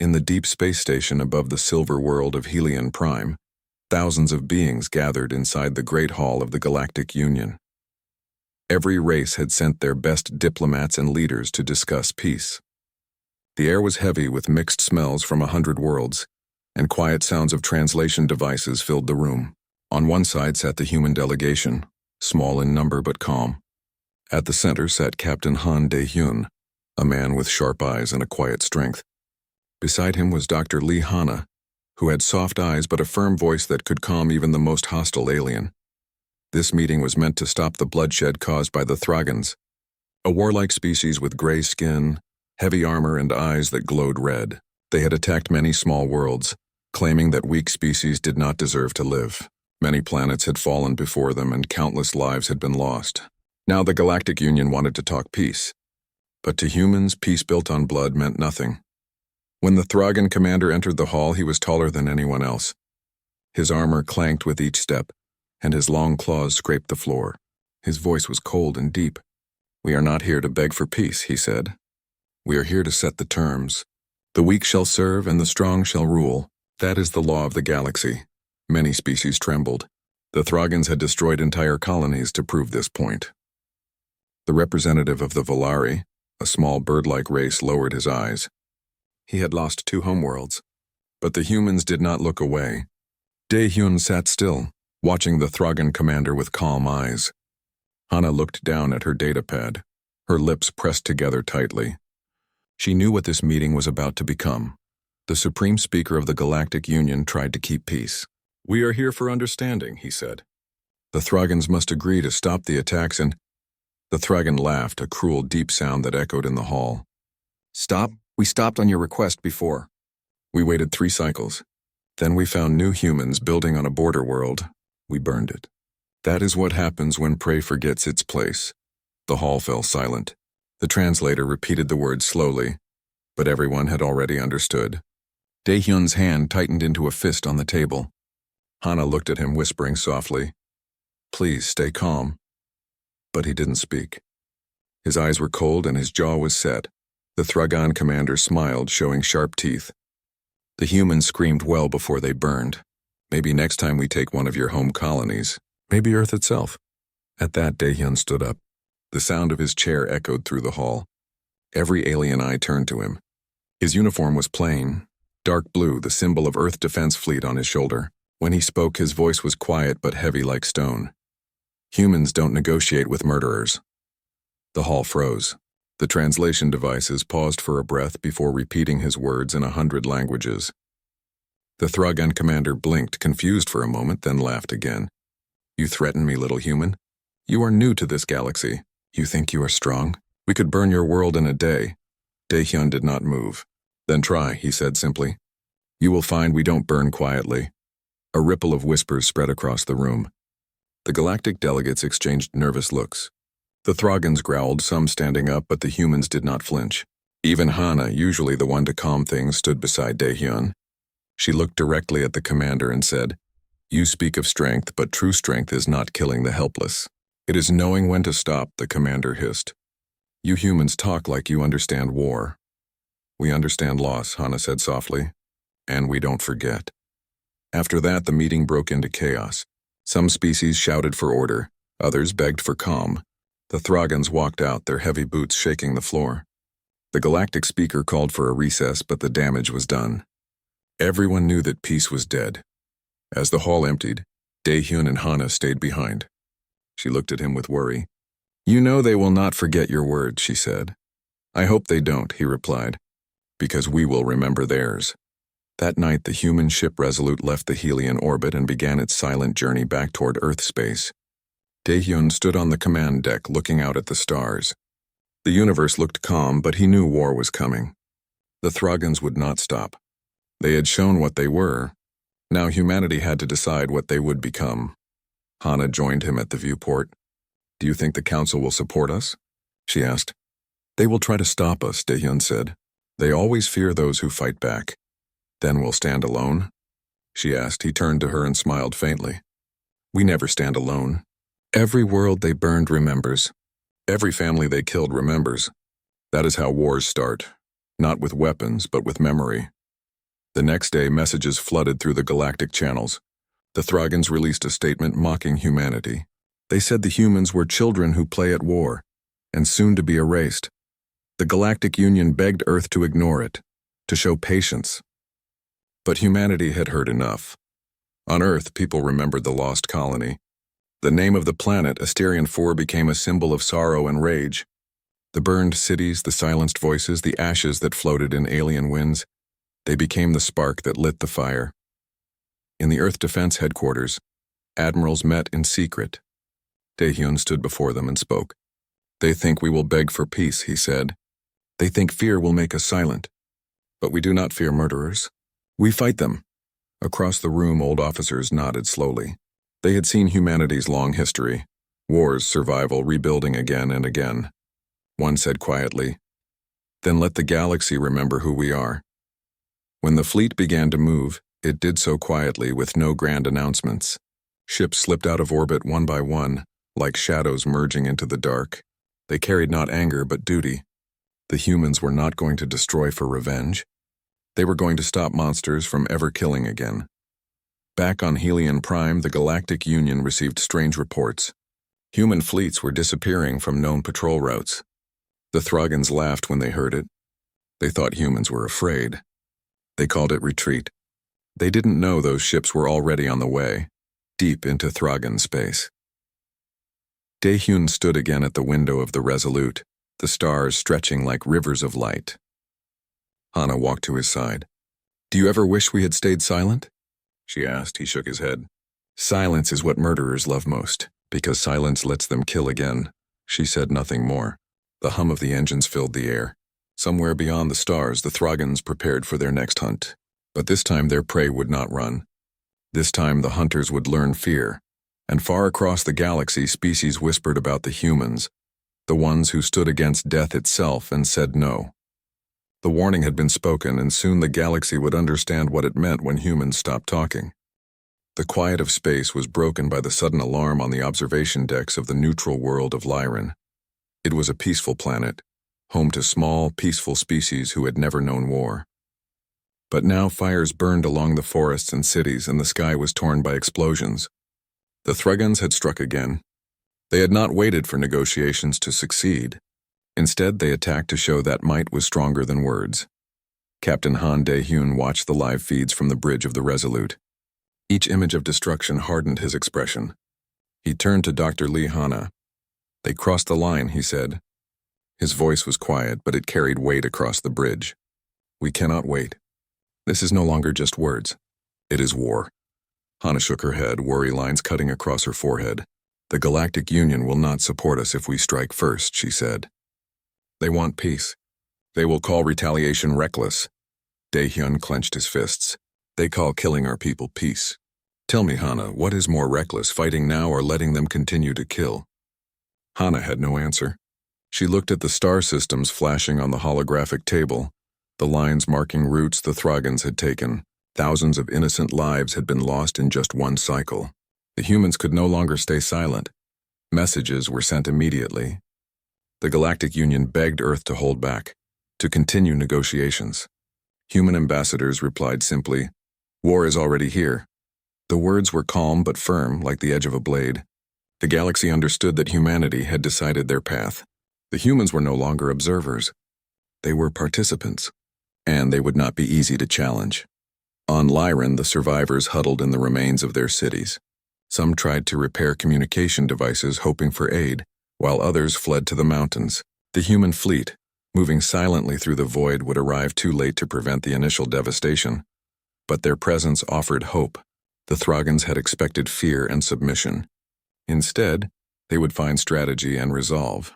In the deep space station above the silver world of Helion Prime, thousands of beings gathered inside the Great Hall of the Galactic Union. Every race had sent their best diplomats and leaders to discuss peace. The air was heavy with mixed smells from 100 worlds, and quiet sounds of translation devices filled the room. On one side sat the human delegation, small in number but calm. At the center sat Captain Han De-hyun, a man with sharp eyes and a quiet strength. Beside him was Dr. Lee Hana, who had soft eyes but a firm voice that could calm even the most hostile alien. This meeting was meant to stop the bloodshed caused by the Throgans, a warlike species with gray skin, heavy armor, and eyes that glowed red. They had attacked many small worlds, claiming that weak species did not deserve to live. Many planets had fallen before them and countless lives had been lost. Now the Galactic Union wanted to talk peace. But to humans, peace built on blood meant nothing. When the Throgan commander entered the hall, he was taller than anyone else. His armor clanked with each step, and his long claws scraped the floor. His voice was cold and deep. "We are not here to beg for peace," he said. "We are here to set the terms. The weak shall serve and the strong shall rule. That is the law of the galaxy." Many species trembled. The Throgans had destroyed entire colonies to prove this point. The representative of the Volari, a small bird-like race, lowered his eyes. He had lost 2 homeworlds, but the humans did not look away. De-hyun sat still, watching the Throgan commander with calm eyes. Hana looked down at her datapad, her lips pressed together tightly. She knew what this meeting was about to become. The Supreme Speaker of the Galactic Union tried to keep peace. "We are here for understanding," he said. "The Throgans must agree to stop the attacks and—" The Throgan laughed, a cruel, deep sound that echoed in the hall. "Stop? We stopped on your request before. We waited 3 cycles. Then we found new humans building on a border world. We burned it. That is what happens when prey forgets its place." The hall fell silent. The translator repeated the words slowly, but everyone had already understood. De-hyun's hand tightened into a fist on the table. Hana looked at him, whispering softly, "Please stay calm." But he didn't speak. His eyes were cold and his jaw was set. The Throgan commander smiled, showing sharp teeth. "The humans screamed well before they burned. Maybe next time we take one of your home colonies. Maybe Earth itself." At that, De-hyun stood up. The sound of his chair echoed through the hall. Every alien eye turned to him. His uniform was plain, dark blue, the symbol of Earth Defense Fleet on his shoulder. When he spoke, his voice was quiet but heavy like stone. "Humans don't negotiate with murderers." The hall froze. The translation devices paused for a breath before repeating his words in 100 languages. The Throgan commander blinked, confused for a moment, then laughed again. "You threaten me, little human? You are new to this galaxy. You think you are strong? We could burn your world in a day." De-hyun did not move. "Then try," he said simply. "You will find we don't burn quietly." A ripple of whispers spread across the room. The galactic delegates exchanged nervous looks. The Throgans growled, some standing up, but the humans did not flinch. Even Hana, usually the one to calm things, stood beside De-hyun. She looked directly at the commander and said, "You speak of strength, but true strength is not killing the helpless. It is knowing when to stop," the commander hissed. "You humans talk like you understand war." "We understand loss," Hana said softly, "and we don't forget." After that, the meeting broke into chaos. Some species shouted for order, others begged for calm. The Throgans walked out, their heavy boots shaking the floor. The galactic speaker called for a recess, but the damage was done. Everyone knew that peace was dead. As the hall emptied, De-hyun and Hana stayed behind. She looked at him with worry. "You know they will not forget your words," she said. "I hope they don't," he replied, "because we will remember theirs." That night, the human ship Resolute left the Helion orbit and began its silent journey back toward Earth space. De-hyun stood on the command deck, looking out at the stars. The universe looked calm, but he knew war was coming. The Throgans would not stop. They had shown what they were. Now humanity had to decide what they would become. Hana joined him at the viewport. "Do you think the Council will support us?" she asked. "They will try to stop us," De-hyun said. "They always fear those who fight back." "Then we'll stand alone?" she asked. He turned to her and smiled faintly. "We never stand alone. Every world they burned remembers. Every family they killed remembers. That is how wars start. Not with weapons, but with memory." The next day, messages flooded through the galactic channels. The Throgans released a statement mocking humanity. They said the humans were children who play at war, and soon to be erased. The Galactic Union begged Earth to ignore it, to show patience. But humanity had heard enough. On Earth, people remembered the lost colony. The name of the planet, Asterion 4, became a symbol of sorrow and rage. The burned cities, the silenced voices, the ashes that floated in alien winds, they became the spark that lit the fire. In the Earth Defense Headquarters, admirals met in secret. Daehyun stood before them and spoke. "They think we will beg for peace," he said. "They think fear will make us silent. But we do not fear murderers. We fight them." Across the room, old officers nodded slowly. They had seen humanity's long history, wars, survival, rebuilding again and again. One said quietly, "Then let the galaxy remember who we are." When the fleet began to move, it did so quietly with no grand announcements. Ships slipped out of orbit one by one, like shadows merging into the dark. They carried not anger but duty. The humans were not going to destroy for revenge. They were going to stop monsters from ever killing again. Back on Helion Prime, the Galactic Union received strange reports. Human fleets were disappearing from known patrol routes. The Throgans laughed when they heard it. They thought humans were afraid. They called it retreat. They didn't know those ships were already on the way, deep into Throgan space. Daehyun stood again at the window of the Resolute, the stars stretching like rivers of light. Hana walked to his side. "Do you ever wish we had stayed silent?" she asked. He shook his head. "Silence is what murderers love most, because silence lets them kill again." She said nothing more. The hum of the engines filled the air. Somewhere beyond the stars, the Throgans prepared for their next hunt. But this time their prey would not run. This time the hunters would learn fear. And far across the galaxy, species whispered about the humans, the ones who stood against death itself and said no. The warning had been spoken, and soon the galaxy would understand what it meant when humans stopped talking. The quiet of space was broken by the sudden alarm on the observation decks of the neutral world of Lyran. It was a peaceful planet, home to small, peaceful species who had never known war. But now fires burned along the forests and cities, and the sky was torn by explosions. The Throgans had struck again. They had not waited for negotiations to succeed. Instead, they attacked to show that might was stronger than words. Captain Han Daehyun watched the live feeds from the bridge of the Resolute. Each image of destruction hardened his expression. He turned to Dr. Lee Hana. "They crossed the line," he said. His voice was quiet, but it carried weight across the bridge. "We cannot wait. This is no longer just words. It is war." Hana shook her head, worry lines cutting across her forehead. "The Galactic Union will not support us if we strike first," she said. "They want peace. They will call retaliation reckless." Daehyun clenched his fists. "They call killing our people peace. Tell me, Hana, what is more reckless, fighting now or letting them continue to kill?" Hana had no answer. She looked at the star systems flashing on the holographic table, the lines marking routes the Throgans had taken. Thousands of innocent lives had been lost in just one cycle. The humans could no longer stay silent. Messages were sent immediately. The Galactic Union begged Earth to hold back, to continue negotiations. Human ambassadors replied simply, "War is already here." The words were calm but firm, like the edge of a blade. The galaxy understood that humanity had decided their path. The humans were no longer observers. They were participants, and they would not be easy to challenge. On Lyran, the survivors huddled in the remains of their cities. Some tried to repair communication devices, hoping for aid, while others fled to the mountains. The human fleet, moving silently through the void, would arrive too late to prevent the initial devastation. But their presence offered hope. The Throgans had expected fear and submission. Instead, they would find strategy and resolve.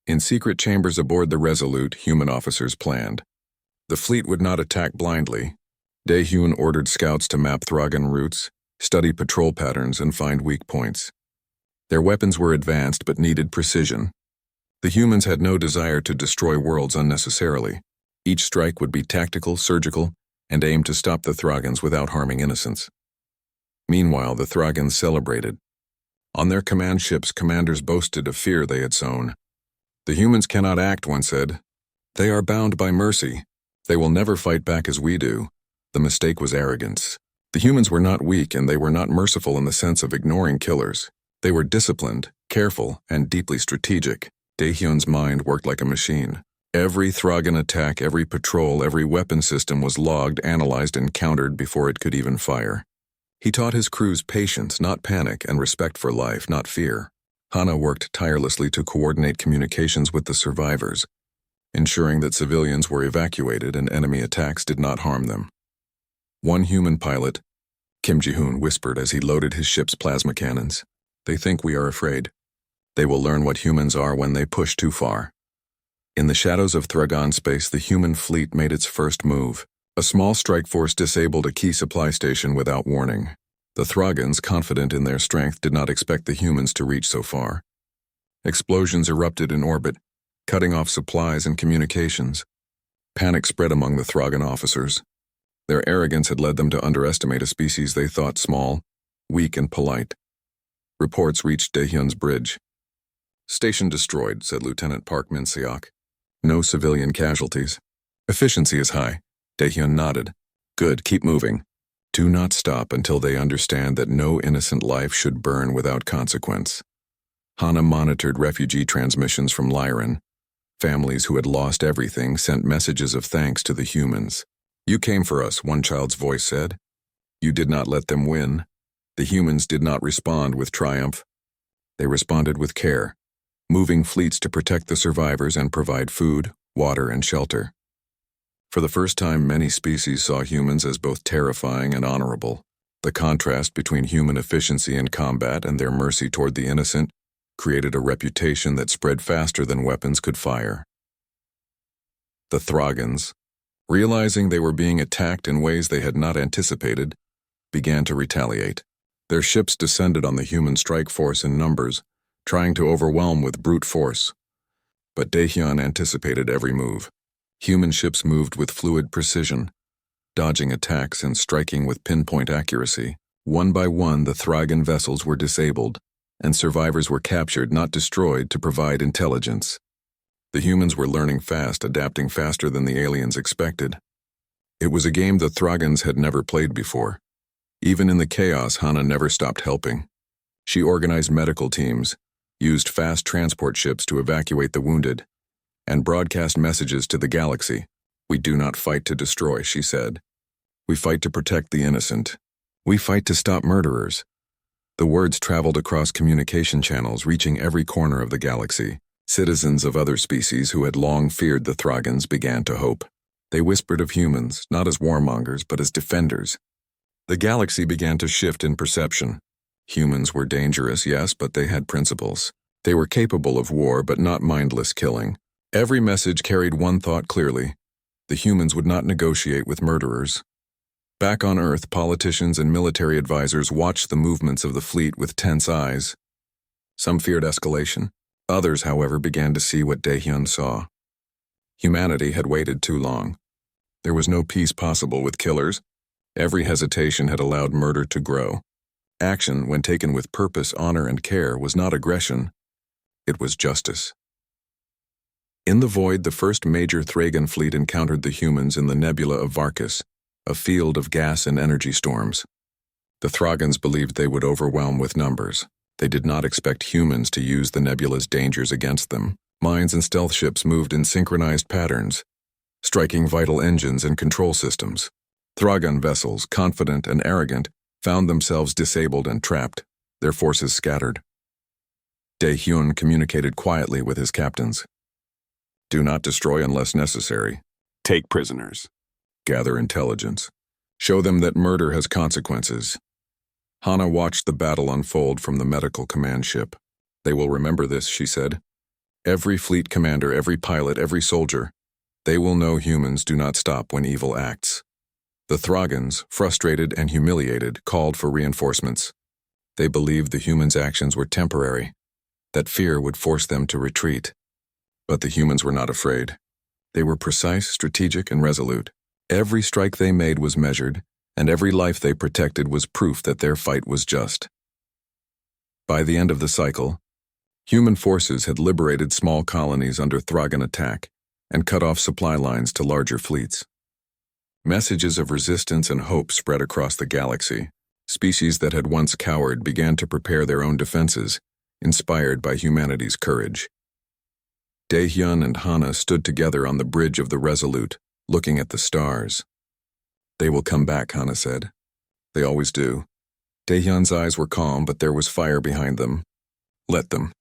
In secret chambers aboard the Resolute, human officers planned. The fleet would not attack blindly. Daehyun ordered scouts to map Throgan routes, study patrol patterns, and find weak points. Their weapons were advanced but needed precision. The humans had no desire to destroy worlds unnecessarily. Each strike would be tactical, surgical, and aimed to stop the Throgans without harming innocents. Meanwhile, the Throgans celebrated. On their command ships, commanders boasted of fear they had sown. "The humans cannot act," one said. "They are bound by mercy. They will never fight back as we do. The mistake was arrogance. The humans were not weak, and they were not merciful in the sense of ignoring killers. They were disciplined, careful, and deeply strategic. Daehyun's mind worked like a machine. Every Thragan attack, every patrol, every weapon system was logged, analyzed, and countered before it could even fire. He taught his crews patience, not panic, and respect for life, not fear. Hana worked tirelessly to coordinate communications with the survivors, ensuring that civilians were evacuated and enemy attacks did not harm them. One human pilot, Kim Ji-hoon, whispered as he loaded his ship's plasma cannons. "They think we are afraid. They will learn what humans are when they push too far." In the shadows of Thragan space, the human fleet made its first move. A small strike force disabled a key supply station without warning. The Thragans, confident in their strength, did not expect the humans to reach so far. Explosions erupted in orbit, cutting off supplies and communications. Panic spread among the Thragan officers. Their arrogance had led them to underestimate a species they thought small, weak, and polite. Reports reached Daehyun's bridge. "Station destroyed," said Lieutenant Park Min-seok. "No civilian casualties. Efficiency is high." Daehyun nodded. "Good, keep moving. Do not stop until they understand that no innocent life should burn without consequence." Hana monitored refugee transmissions from Lyran. Families who had lost everything sent messages of thanks to the humans. "You came for us," one child's voice said. "You did not let them win." The humans did not respond with triumph. They responded with care, moving fleets to protect the survivors and provide food, water, and shelter. For the first time, many species saw humans as both terrifying and honorable. The contrast between human efficiency in combat and their mercy toward the innocent created a reputation that spread faster than weapons could fire. The Thragans, realizing they were being attacked in ways they had not anticipated, began to retaliate. Their ships descended on the human strike force in numbers, trying to overwhelm with brute force. But Daehyun anticipated every move. Human ships moved with fluid precision, dodging attacks and striking with pinpoint accuracy. One by one, the Thragan vessels were disabled, and survivors were captured, not destroyed, to provide intelligence. The humans were learning fast, adapting faster than the aliens expected. It was a game the Thragans had never played before. Even in the chaos, Hana never stopped helping. She organized medical teams, used fast transport ships to evacuate the wounded, and broadcast messages to the galaxy. "We do not fight to destroy," she said. "We fight to protect the innocent. We fight to stop murderers." The words traveled across communication channels, reaching every corner of the galaxy. Citizens of other species who had long feared the Thragans began to hope. They whispered of humans, not as warmongers, but as defenders. The galaxy began to shift in perception. Humans were dangerous, yes, but they had principles. They were capable of war, but not mindless killing. Every message carried one thought clearly: the humans would not negotiate with murderers. Back on Earth, politicians and military advisors watched the movements of the fleet with tense eyes. Some feared escalation. Others, however, began to see what Daehyun saw. Humanity had waited too long. There was no peace possible with killers. Every hesitation had allowed murder to grow. Action, when taken with purpose, honor, and care, was not aggression. It was justice. In the void, the first major Thragan fleet encountered the humans in the nebula of Varkus, a field of gas and energy storms. The Thragans believed they would overwhelm with numbers. They did not expect humans to use the nebula's dangers against them. Mines and stealth ships moved in synchronized patterns, striking vital engines and control systems. Thragan vessels, confident and arrogant, found themselves disabled and trapped, their forces scattered. Daehyun communicated quietly with his captains. "Do not destroy unless necessary. Take prisoners. Gather intelligence. Show them that murder has consequences." Hana watched the battle unfold from the medical command ship. "They will remember this," she said. "Every fleet commander, every pilot, every soldier. They will know humans do not stop when evil acts." The Thragans, frustrated and humiliated, called for reinforcements. They believed the humans' actions were temporary, that fear would force them to retreat. But the humans were not afraid. They were precise, strategic, and resolute. Every strike they made was measured, and every life they protected was proof that their fight was just. By the end of the cycle, human forces had liberated small colonies under Thragan attack and cut off supply lines to larger fleets. Messages of resistance and hope spread across the galaxy. Species that had once cowered began to prepare their own defenses, inspired by humanity's courage. Daehyun and Hana stood together on the bridge of the Resolute, looking at the stars. "They will come back," Hana said. "They always do." Daehyun's eyes were calm, but there was fire behind them. "Let them.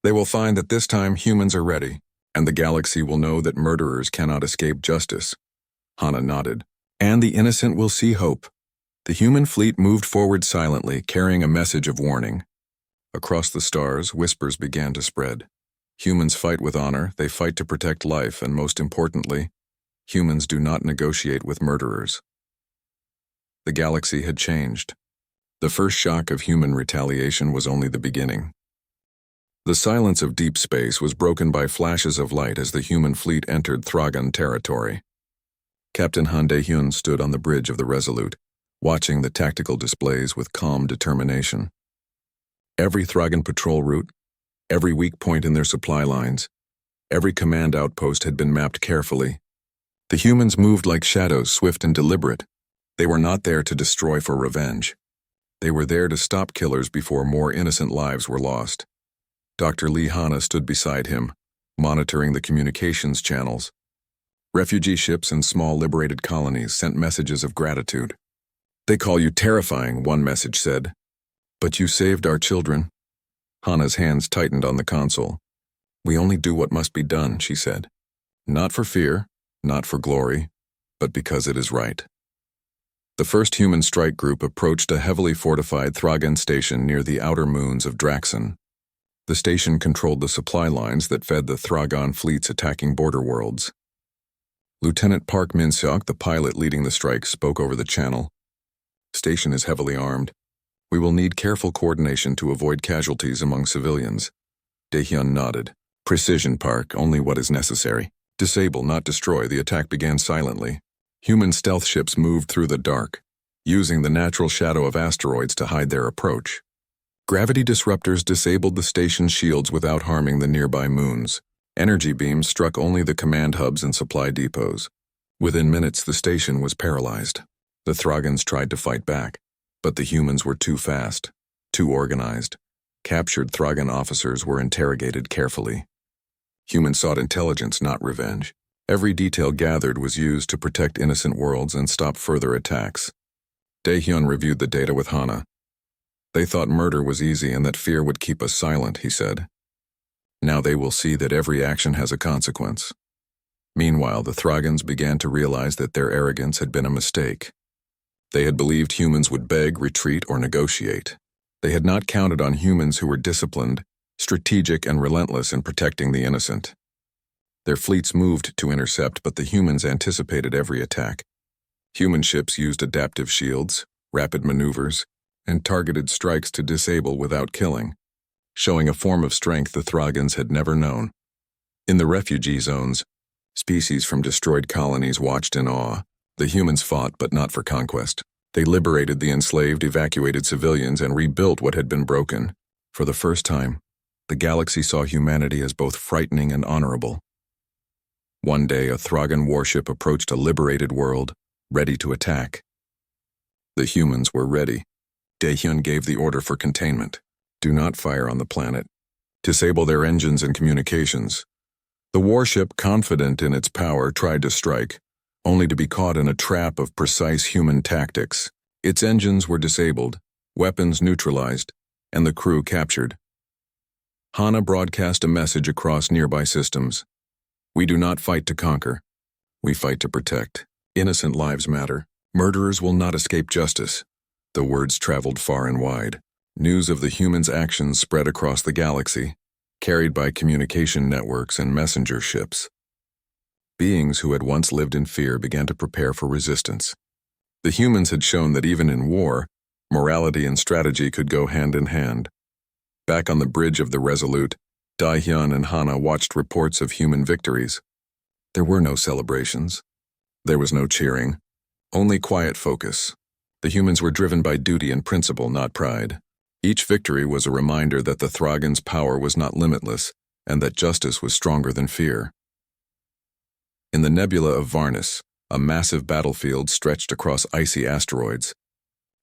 They will find that this time humans are ready, and the galaxy will know that murderers cannot escape justice." Hana nodded. "And the innocent will see hope." The human fleet moved forward silently, carrying a message of warning. Across the stars, whispers began to spread. Humans fight with honor, they fight to protect life, and most importantly, humans do not negotiate with murderers. The galaxy had changed. The first shock of human retaliation was only the beginning. The silence of deep space was broken by flashes of light as the human fleet entered Thragan territory. Captain Han Dae-hyun stood on the bridge of the Resolute, watching the tactical displays with calm determination. Every Thragan patrol route, every weak point in their supply lines, every command outpost had been mapped carefully. The humans moved like shadows, swift and deliberate. They were not there to destroy for revenge. They were there to stop killers before more innocent lives were lost. Dr. Lee Hana stood beside him, monitoring the communications channels. Refugee ships and small liberated colonies sent messages of gratitude. "They call you terrifying," one message said. "But you saved our children." Hana's hands tightened on the console. "We only do what must be done," she said. "Not for fear, not for glory, but because it is right." The first human strike group approached a heavily fortified Thragan station near the outer moons of Draxon. The station controlled the supply lines that fed the Thragan fleets attacking border worlds. Lieutenant Park Min-seok, the pilot leading the strike, spoke over the channel. "Station is heavily armed. We will need careful coordination to avoid casualties among civilians." Daehyun nodded. "Precision, Park, only what is necessary. Disable, not destroy." The attack began silently. Human stealth ships moved through the dark, using the natural shadow of asteroids to hide their approach. Gravity disruptors disabled the station's shields without harming the nearby moons. Energy beams struck only the command hubs and supply depots. Within minutes, the station was paralyzed. The Thragans tried to fight back, but the humans were too fast, too organized. Captured Thragan officers were interrogated carefully. Humans sought intelligence, not revenge. Every detail gathered was used to protect innocent worlds and stop further attacks. Daehyun reviewed the data with Hana. "They thought murder was easy and that fear would keep us silent," he said. "Now they will see that every action has a consequence." Meanwhile, the Thragans began to realize that their arrogance had been a mistake. They had believed humans would beg, retreat, or negotiate. They had not counted on humans who were disciplined, strategic, and relentless in protecting the innocent. Their fleets moved to intercept, but the humans anticipated every attack. Human ships used adaptive shields, rapid maneuvers, and targeted strikes to disable without killing, showing a form of strength the Thragans had never known. In the refugee zones, species from destroyed colonies watched in awe. The humans fought, but not for conquest. They liberated the enslaved, evacuated civilians, and rebuilt what had been broken. For the first time, the galaxy saw humanity as both frightening and honorable. One day, a Thragan warship approached a liberated world, ready to attack. The humans were ready. Daehyun gave the order for containment. "Do not fire on the planet. Disable their engines and communications." The warship, confident in its power, tried to strike, only to be caught in a trap of precise human tactics. Its engines were disabled, weapons neutralized, and the crew captured. Hana broadcast a message across nearby systems. "We do not fight to conquer. We fight to protect. Innocent lives matter. Murderers will not escape justice." The words traveled far and wide. News of the humans' actions spread across the galaxy, carried by communication networks and messenger ships. Beings who had once lived in fear began to prepare for resistance. The humans had shown that even in war, morality and strategy could go hand in hand. Back on the bridge of the Resolute, Daehyun and Hana watched reports of human victories. There were no celebrations. There was no cheering, only quiet focus. The humans were driven by duty and principle, not pride. Each victory was a reminder that the Thragans' power was not limitless and that justice was stronger than fear. In the nebula of Varnus, A massive battlefield stretched across icy asteroids.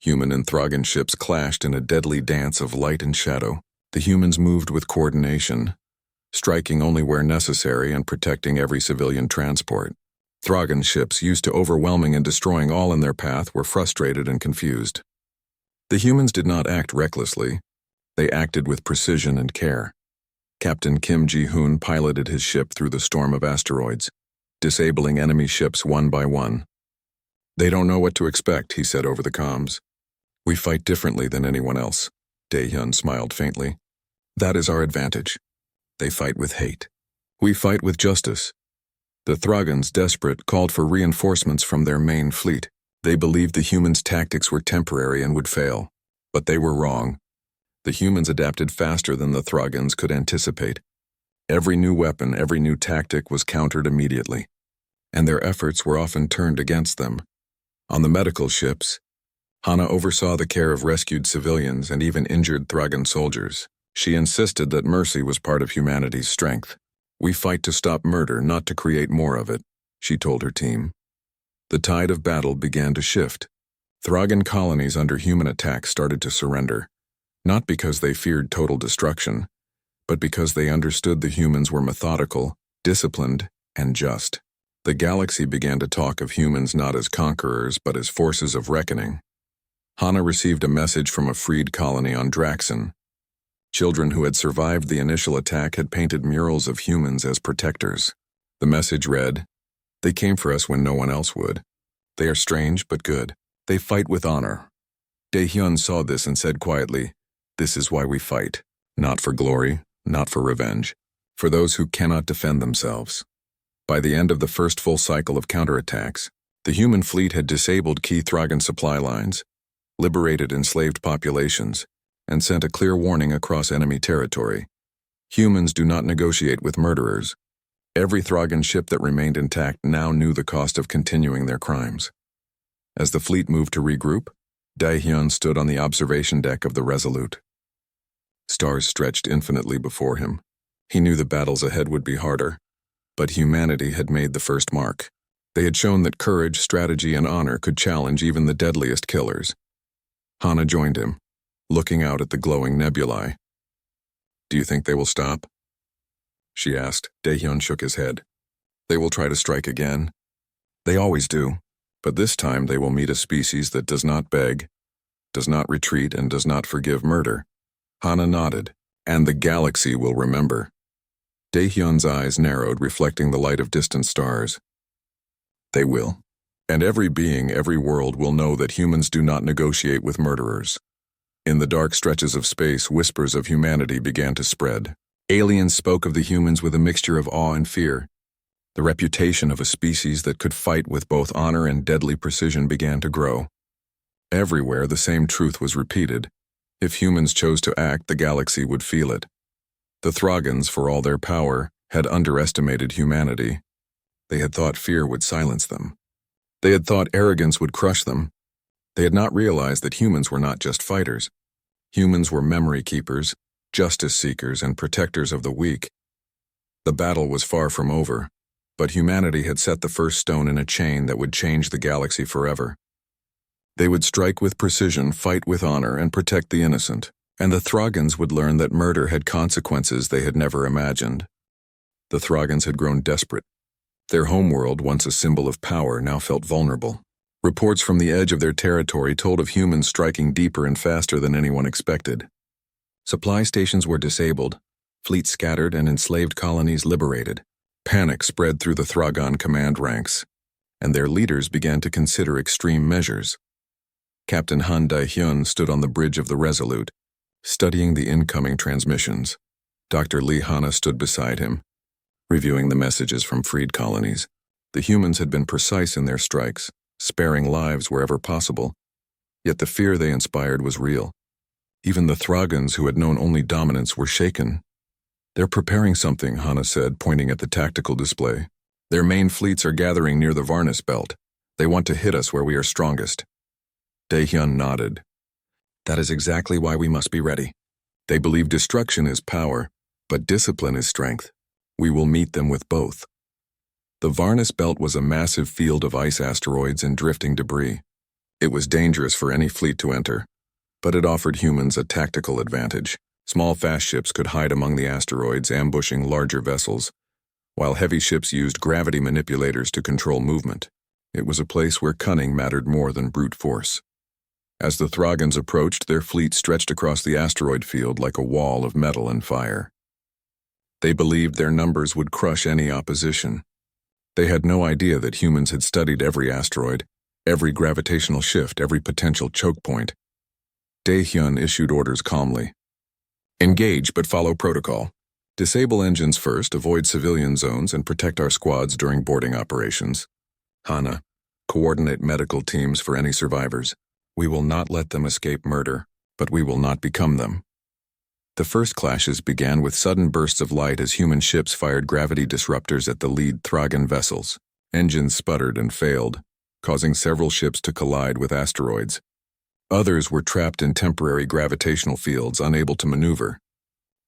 Human and Thragan ships clashed in a deadly dance of light and shadow. The humans moved with coordination, striking only where necessary and protecting every civilian transport. Thragan ships, used to overwhelming and destroying all in their path, were frustrated and confused. The humans did not act recklessly. They acted with precision and care. Captain Kim Ji-hoon piloted his ship through the storm of asteroids, disabling enemy ships one by one. "They don't know what to expect," he said over the comms. "We fight differently than anyone else." Dae-hyun smiled faintly. "That is our advantage. They fight with hate. We fight with justice." The Thragans, desperate, called for reinforcements from their main fleet. They believed the humans' tactics were temporary and would fail. But they were wrong. The humans adapted faster than the Thragans could anticipate. Every new weapon, every new tactic was countered immediately, and their efforts were often turned against them. On the medical ships, Hana oversaw the care of rescued civilians and even injured Thragan soldiers. She insisted that mercy was part of humanity's strength. "We fight to stop murder, not to create more of it," she told her team. The tide of battle began to shift. Thragan colonies under human attack started to surrender, not because they feared total destruction, but because they understood the humans were methodical, disciplined, and just. The galaxy began to talk of humans not as conquerors but as forces of reckoning. Hana received a message from a freed colony on Draxon. Children who had survived the initial attack had painted murals of humans as protectors. The message read, "They came for us when no one else would. They are strange but good. They fight with honor." Dae-hyun saw this and said quietly, "This is why we fight. Not for glory, not for revenge. For those who cannot defend themselves." By the end of the first full cycle of counterattacks, the human fleet had disabled key Thragan supply lines, liberated enslaved populations, and sent a clear warning across enemy territory. Humans do not negotiate with murderers. Every Thragan ship that remained intact now knew the cost of continuing their crimes. As the fleet moved to regroup, Dae-hyun stood on the observation deck of the Resolute. Stars stretched infinitely before him. He knew the battles ahead would be harder, but humanity had made the first mark. They had shown that courage, strategy, and honor could challenge even the deadliest killers. Hana joined him, looking out at the glowing nebulae. "Do you think they will stop?" she asked. Dae-hyun shook his head. "They will try to strike again. They always do, but this time they will meet a species that does not beg, does not retreat, and does not forgive murder." Hana nodded. "And the galaxy will remember." Dae-hyun's eyes narrowed, reflecting the light of distant stars. "They will. And every being, every world will know that humans do not negotiate with murderers." In the dark stretches of space, whispers of humanity began to spread. Aliens spoke of the humans with a mixture of awe and fear. The reputation of a species that could fight with both honor and deadly precision began to grow. Everywhere the same truth was repeated. If humans chose to act, the galaxy would feel it. The Thragans, for all their power, had underestimated humanity. They had thought fear would silence them. They had thought arrogance would crush them. They had not realized that humans were not just fighters. Humans were memory keepers, justice seekers, and protectors of the weak. The battle was far from over, but humanity had set the first stone in a chain that would change the galaxy forever. They would strike with precision, fight with honor, and protect the innocent, and the Thragans would learn that murder had consequences they had never imagined. The Thragans had grown desperate. Their homeworld, once a symbol of power, now felt vulnerable. Reports from the edge of their territory told of humans striking deeper and faster than anyone expected. Supply stations were disabled, fleets scattered, and enslaved colonies liberated. Panic spread through the Thragan command ranks, and their leaders began to consider extreme measures. Captain Han Dae-hyun stood on the bridge of the Resolute, studying the incoming transmissions. Dr. Lee Hana stood beside him, reviewing the messages from freed colonies. The humans had been precise in their strikes, sparing lives wherever possible, yet the fear they inspired was real. Even the Thragans, who had known only dominance, were shaken. "They're preparing something," Hana said, pointing at the tactical display. "Their main fleets are gathering near the Varnus Belt. They want to hit us where we are strongest." Dae-hyun nodded. "That is exactly why we must be ready. They believe destruction is power, but discipline is strength. We will meet them with both." The Varnus Belt was a massive field of ice asteroids and drifting debris. It was dangerous for any fleet to enter, but it offered humans a tactical advantage. Small fast ships could hide among the asteroids, ambushing larger vessels, while heavy ships used gravity manipulators to control movement. It was a place where cunning mattered more than brute force. As the Throgans approached, their fleet stretched across the asteroid field like a wall of metal and fire. They believed their numbers would crush any opposition. They had no idea that humans had studied every asteroid, every gravitational shift, every potential choke point. Daehyun issued orders calmly. Engage, but follow protocol. Disable engines first, avoid civilian zones, and protect our squads during boarding operations. Hana, coordinate medical teams for any survivors. We will not let them escape murder, but we will not become them. The first clashes began with sudden bursts of light as human ships fired gravity disruptors at the lead Thragan vessels. Engines sputtered and failed, causing several ships to collide with asteroids. Others were trapped in temporary gravitational fields, unable to maneuver.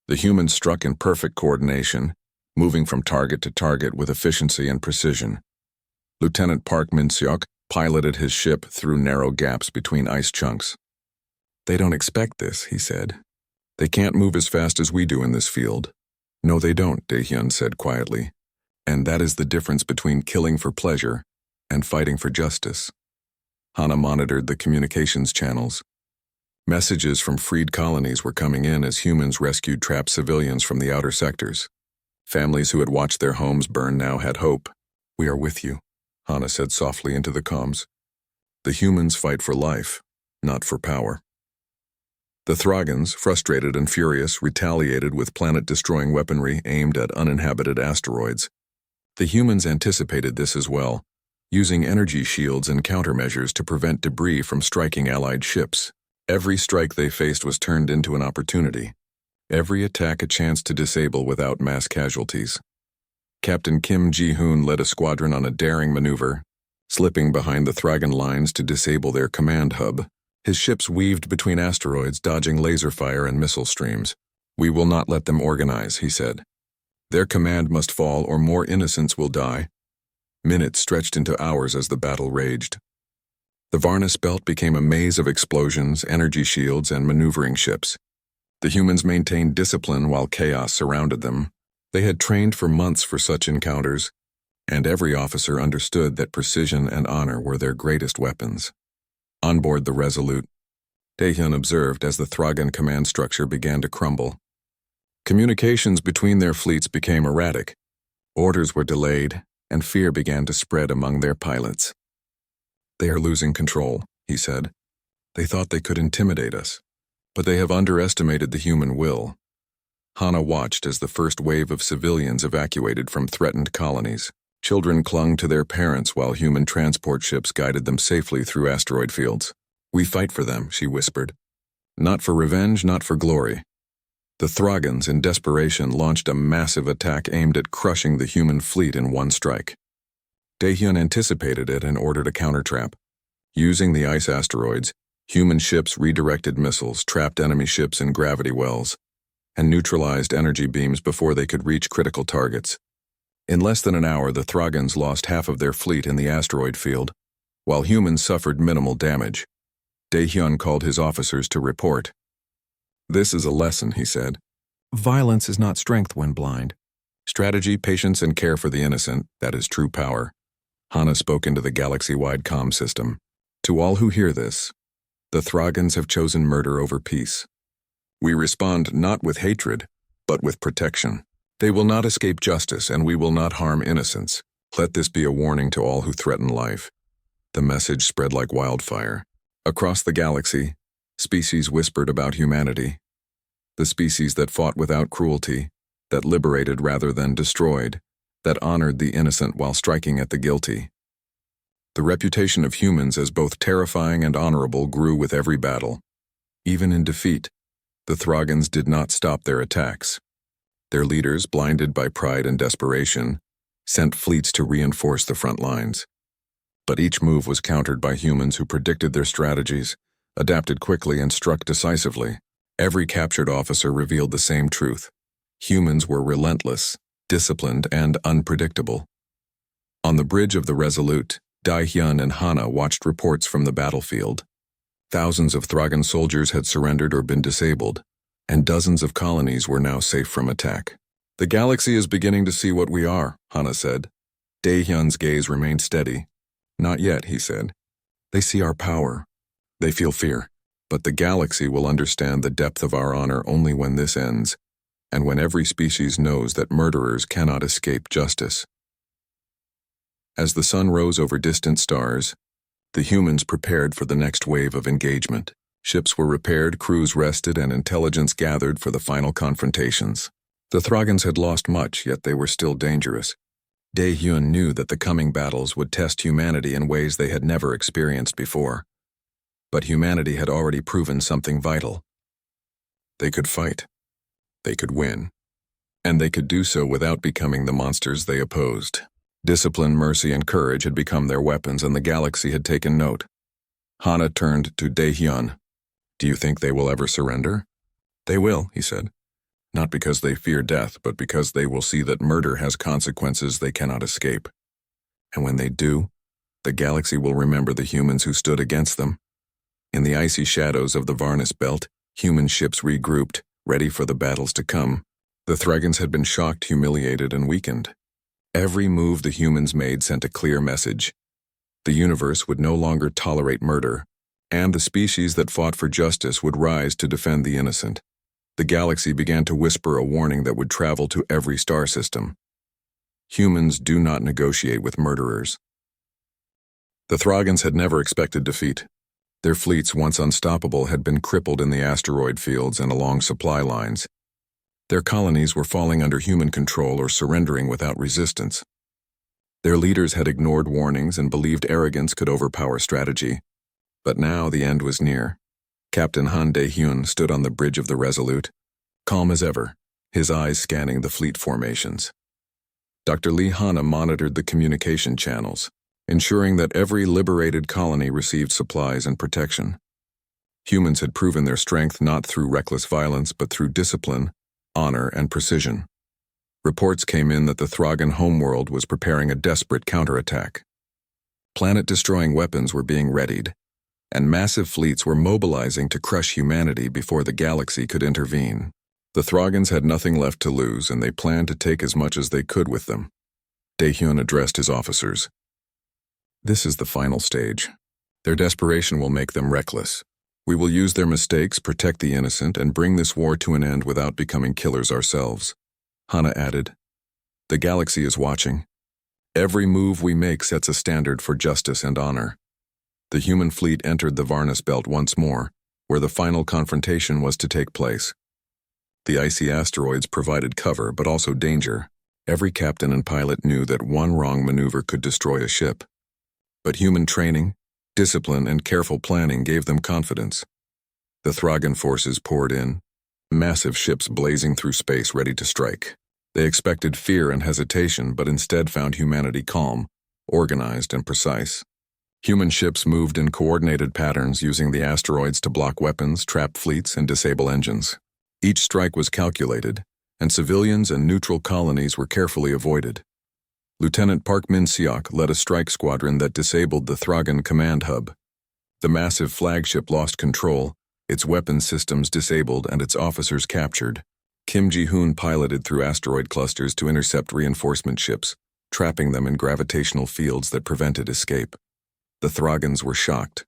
The humans struck in perfect coordination, moving from target to target with efficiency and precision. Lieutenant Park Min-seok piloted his ship through narrow gaps between ice chunks. They don't expect this, he said. They can't move as fast as we do in this field. No, they don't, Daehyun said quietly. And that is the difference between killing for pleasure and fighting for justice. Hana monitored the communications channels. Messages from freed colonies were coming in as humans rescued trapped civilians from the outer sectors. Families who had watched their homes burn now had hope. We are with you, Hana said softly into the comms. The humans fight for life, not for power. The Throgans, frustrated and furious, retaliated with planet-destroying weaponry aimed at uninhabited asteroids. The humans anticipated this as well, using energy shields and countermeasures to prevent debris from striking Allied ships. Every strike they faced was turned into an opportunity. Every attack a chance to disable without mass casualties. Captain Kim Ji-hoon led a squadron on a daring maneuver, slipping behind the Thragan lines to disable their command hub. His ships weaved between asteroids, dodging laser fire and missile streams. We will not let them organize, he said. Their command must fall or more innocents will die. Minutes stretched into hours as the battle raged. The Varnus Belt became a maze of explosions, energy shields, and maneuvering ships. The humans maintained discipline while chaos surrounded them. They had trained for months for such encounters, and every officer understood that precision and honor were their greatest weapons. On board the Resolute, Daehyun observed as the Thragan command structure began to crumble. Communications between their fleets became erratic. Orders were delayed, and fear began to spread among their pilots. They are losing control, he said. They thought they could intimidate us, but they have underestimated the human will. Hana watched as the first wave of civilians evacuated from threatened colonies. Children clung to their parents while human transport ships guided them safely through asteroid fields. We fight for them, she whispered. Not for revenge, not for glory. The Throgans, in desperation, launched a massive attack aimed at crushing the human fleet in one strike. Daehyun anticipated it and ordered a countertrap. Using the ice asteroids, human ships redirected missiles, trapped enemy ships in gravity wells, and neutralized energy beams before they could reach critical targets. In less than an hour, the Throgans lost half of their fleet in the asteroid field, while humans suffered minimal damage. Daehyun called his officers to report. This is a lesson, he said. Violence is not strength when blind. Strategy, patience, and care for the innocent, that is true power. Hana spoke into the galaxy-wide comm system. To all who hear this, the Throgans have chosen murder over peace. We respond not with hatred, but with protection. They will not escape justice, and we will not harm innocents. Let this be a warning to all who threaten life. The message spread like wildfire. Across the galaxy, species whispered about humanity. The species that fought without cruelty, that liberated rather than destroyed, that honored the innocent while striking at the guilty. The reputation of humans as both terrifying and honorable grew with every battle. Even in defeat, the Throgans did not stop their attacks. Their leaders, blinded by pride and desperation, sent fleets to reinforce the front lines. But each move was countered by humans who predicted their strategies, adapted quickly, and struck decisively. Every captured officer revealed the same truth. Humans were relentless, disciplined, and unpredictable. On the bridge of the Resolute, Dae-hyun and Hana watched reports from the battlefield. Thousands of Thragan soldiers had surrendered or been disabled, and dozens of colonies were now safe from attack. "The galaxy is beginning to see what we are," Hana said. Dae-hyun's gaze remained steady. "Not yet," he said. "They see our power. They feel fear. But the galaxy will understand the depth of our honor only when this ends, and when every species knows that murderers cannot escape justice." As the sun rose over distant stars, the humans prepared for the next wave of engagement. Ships were repaired, crews rested, and intelligence gathered for the final confrontations. The Thragans had lost much, yet they were still dangerous. Dae-hyun knew that the coming battles would test humanity in ways they had never experienced before. But humanity had already proven something vital. They could fight. They could win. And they could do so without becoming the monsters they opposed. Discipline, mercy, and courage had become their weapons, and the galaxy had taken note. Hana turned to Dae-hyun. "Do you think they will ever surrender?" "They will," he said. "Not because they fear death, but because they will see that murder has consequences they cannot escape. And when they do, the galaxy will remember the humans who stood against them." In the icy shadows of the Varnus Belt, human ships regrouped, ready for the battles to come. The Thragans had been shocked, humiliated, and weakened. Every move the humans made sent a clear message. The universe would no longer tolerate murder, and the species that fought for justice would rise to defend the innocent. The galaxy began to whisper a warning that would travel to every star system. Humans do not negotiate with murderers. The Thragans had never expected defeat. Their fleets, once unstoppable, had been crippled in the asteroid fields and along supply lines. Their colonies were falling under human control or surrendering without resistance. Their leaders had ignored warnings and believed arrogance could overpower strategy. But now the end was near. Captain Han Dae-hyun stood on the bridge of the Resolute, calm as ever, his eyes scanning the fleet formations. Dr. Lee Hana monitored the communication channels, ensuring that every liberated colony received supplies and protection. Humans had proven their strength not through reckless violence but through discipline, honor, and precision. Reports came in that the Thragan homeworld was preparing a desperate counterattack. Planet-destroying weapons were being readied, and massive fleets were mobilizing to crush humanity before the galaxy could intervene. The Thragans had nothing left to lose, and they planned to take as much as they could with them. Dae-hyun addressed his officers. "This is the final stage. Their desperation will make them reckless. We will use their mistakes, protect the innocent, and bring this war to an end without becoming killers ourselves." Hana added, "The galaxy is watching. Every move we make sets a standard for justice and honor." The human fleet entered the Varnus Belt once more, where the final confrontation was to take place. The icy asteroids provided cover, but also danger. Every captain and pilot knew that one wrong maneuver could destroy a ship. But human training, discipline, and careful planning gave them confidence. The Thragan forces poured in, massive ships blazing through space ready to strike. They expected fear and hesitation, but instead found humanity calm, organized, and precise. Human ships moved in coordinated patterns, using the asteroids to block weapons, trap fleets, and disable engines. Each strike was calculated, and civilians and neutral colonies were carefully avoided. Lieutenant Park Min-seok led a strike squadron that disabled the Thragan command hub. The massive flagship lost control, its weapons systems disabled, and its officers captured. Kim Ji-hoon piloted through asteroid clusters to intercept reinforcement ships, trapping them in gravitational fields that prevented escape. The Thragans were shocked.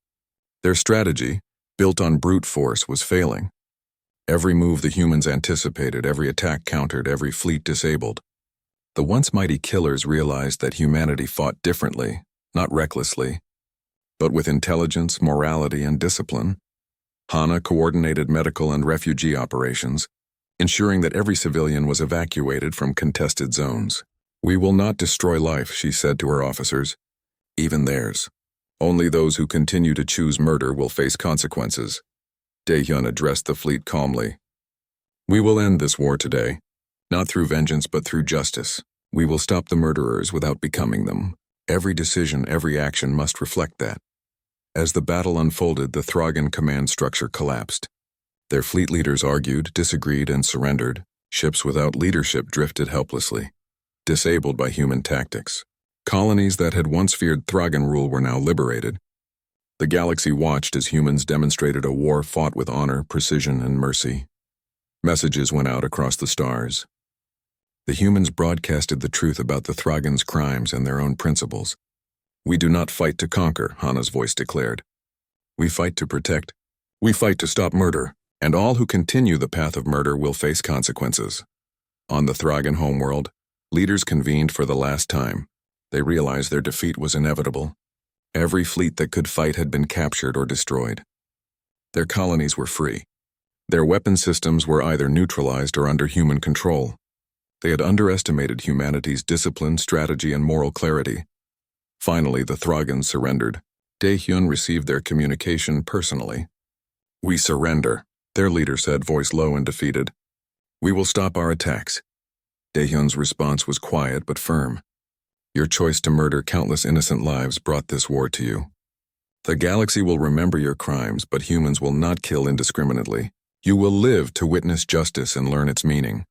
Their strategy, built on brute force, was failing. Every move the humans anticipated, every attack countered, every fleet disabled. The once mighty killers realized that humanity fought differently, not recklessly, but with intelligence, morality, and discipline. Hana coordinated medical and refugee operations, ensuring that every civilian was evacuated from contested zones. "We will not destroy life," she said to her officers, "even theirs. Only those who continue to choose murder will face consequences." Dae-hyun addressed the fleet calmly. "We will end this war today, not through vengeance but through justice. We will stop the murderers without becoming them. Every decision, every action must reflect that." As the battle unfolded, the Thragan command structure collapsed. Their fleet leaders argued, disagreed, and surrendered. Ships without leadership drifted helplessly, disabled by human tactics. Colonies that had once feared Thragan rule were now liberated. The galaxy watched as humans demonstrated a war fought with honor, precision, and mercy. Messages went out across the stars. The humans broadcasted the truth about the Thragans' crimes and their own principles. "We do not fight to conquer," Hana's voice declared. "We fight to protect. We fight to stop murder, and all who continue the path of murder will face consequences." On the Thragan homeworld, leaders convened for the last time. They realized their defeat was inevitable. Every fleet that could fight had been captured or destroyed. Their colonies were free. Their weapon systems were either neutralized or under human control. They had underestimated humanity's discipline, strategy, and moral clarity. Finally, the Thragans surrendered. Daehyun received their communication personally. "We surrender," their leader said, voice low and defeated. "We will stop our attacks." Daehyun's response was quiet but firm. "Your choice to murder countless innocent lives brought this war to you. The galaxy will remember your crimes, but humans will not kill indiscriminately. You will live to witness justice and learn its meaning."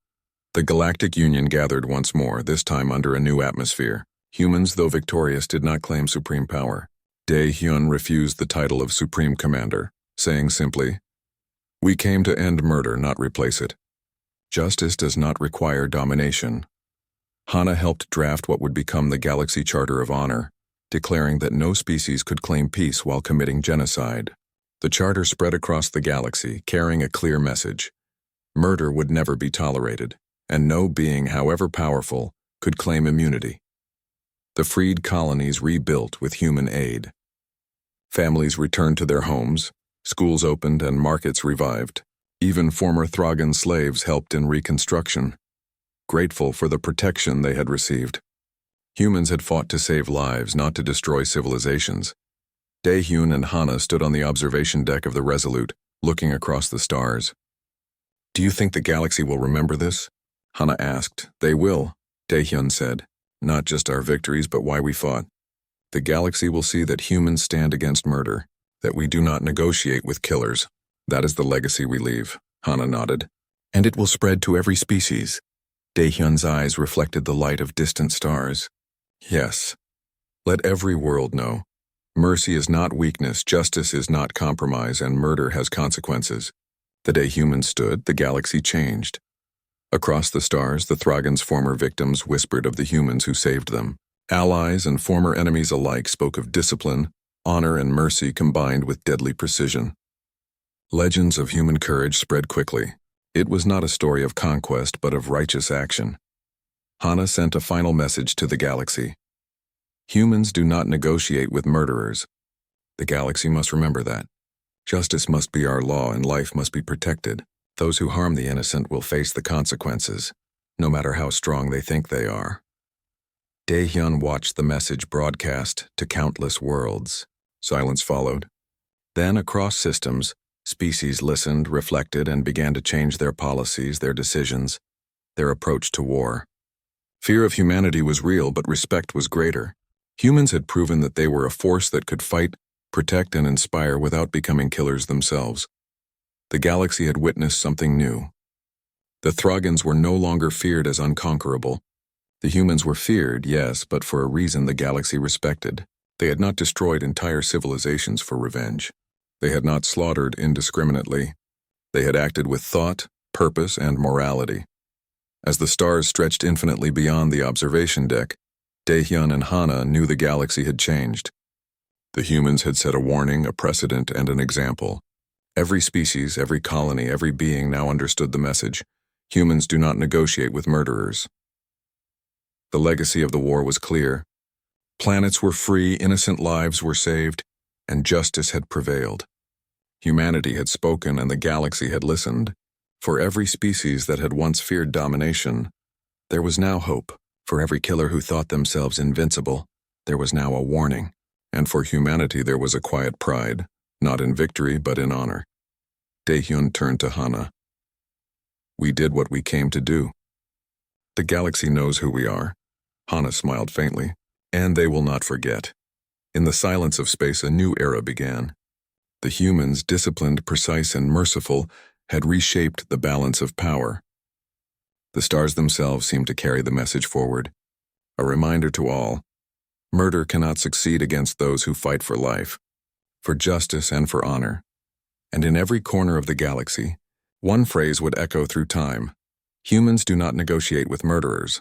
The Galactic Union gathered once more, this time under a new atmosphere. Humans, though victorious, did not claim supreme power. Daehyun refused the title of Supreme Commander, saying simply, "We came to end murder, not replace it. Justice does not require domination." Hana helped draft what would become the Galaxy Charter of Honor, declaring that no species could claim peace while committing genocide. The charter spread across the galaxy, carrying a clear message. Murder would never be tolerated, and no being, however powerful, could claim immunity. The freed colonies rebuilt with human aid. Families returned to their homes, schools opened, and markets revived. Even former Thragan slaves helped in reconstruction, grateful for the protection they had received. Humans had fought to save lives, not to destroy civilizations. Daehyun and Hana stood on the observation deck of the Resolute, looking across the stars. "Do you think the galaxy will remember this?" Hana asked. "They will," Daehyun said. "Not just our victories, but why we fought. The galaxy will see that humans stand against murder, that we do not negotiate with killers. That is the legacy we leave," Hana nodded. "And it will spread to every species." Daehyun's eyes reflected the light of distant stars. "Yes. Let every world know. Mercy is not weakness, justice is not compromise, and murder has consequences." The day humans stood, the galaxy changed. Across the stars, the Thragans' former victims whispered of the humans who saved them. Allies and former enemies alike spoke of discipline, honor, and mercy combined with deadly precision. Legends of human courage spread quickly. It was not a story of conquest, but of righteous action. Hana sent a final message to the galaxy. Humans do not negotiate with murderers. The galaxy must remember that. Justice must be our law and life must be protected. Those who harm the innocent will face the consequences, no matter how strong they think they are. Daehyun watched the message broadcast to countless worlds. Silence followed. Then, across systems, species listened, reflected, and began to change their policies, their decisions, their approach to war. Fear of humanity was real, but respect was greater. Humans had proven that they were a force that could fight, protect, and inspire without becoming killers themselves. The galaxy had witnessed something new. The Thragans were no longer feared as unconquerable. The humans were feared, yes, but for a reason the galaxy respected. They had not destroyed entire civilizations for revenge. They had not slaughtered indiscriminately. They had acted with thought, purpose, and morality. As the stars stretched infinitely beyond the observation deck, Daehyun and Hana knew the galaxy had changed. The humans had set a warning, a precedent, and an example. Every species, every colony, every being now understood the message. Humans do not negotiate with murderers. The legacy of the war was clear. Planets were free, innocent lives were saved, and justice had prevailed. Humanity had spoken and the galaxy had listened. For every species that had once feared domination, there was now hope. For every killer who thought themselves invincible, there was now a warning. And for humanity there was a quiet pride, not in victory but in honor. Daehyun turned to Hana. "We did what we came to do. The galaxy knows who we are." Hana smiled faintly. "And they will not forget." In the silence of space, a new era began. The humans, disciplined, precise, and merciful, had reshaped the balance of power. The stars themselves seemed to carry the message forward, a reminder to all, Murder cannot succeed against those who fight for life, for justice and for honor. And in every corner of the galaxy, one phrase would echo through time: humans do not negotiate with murderers.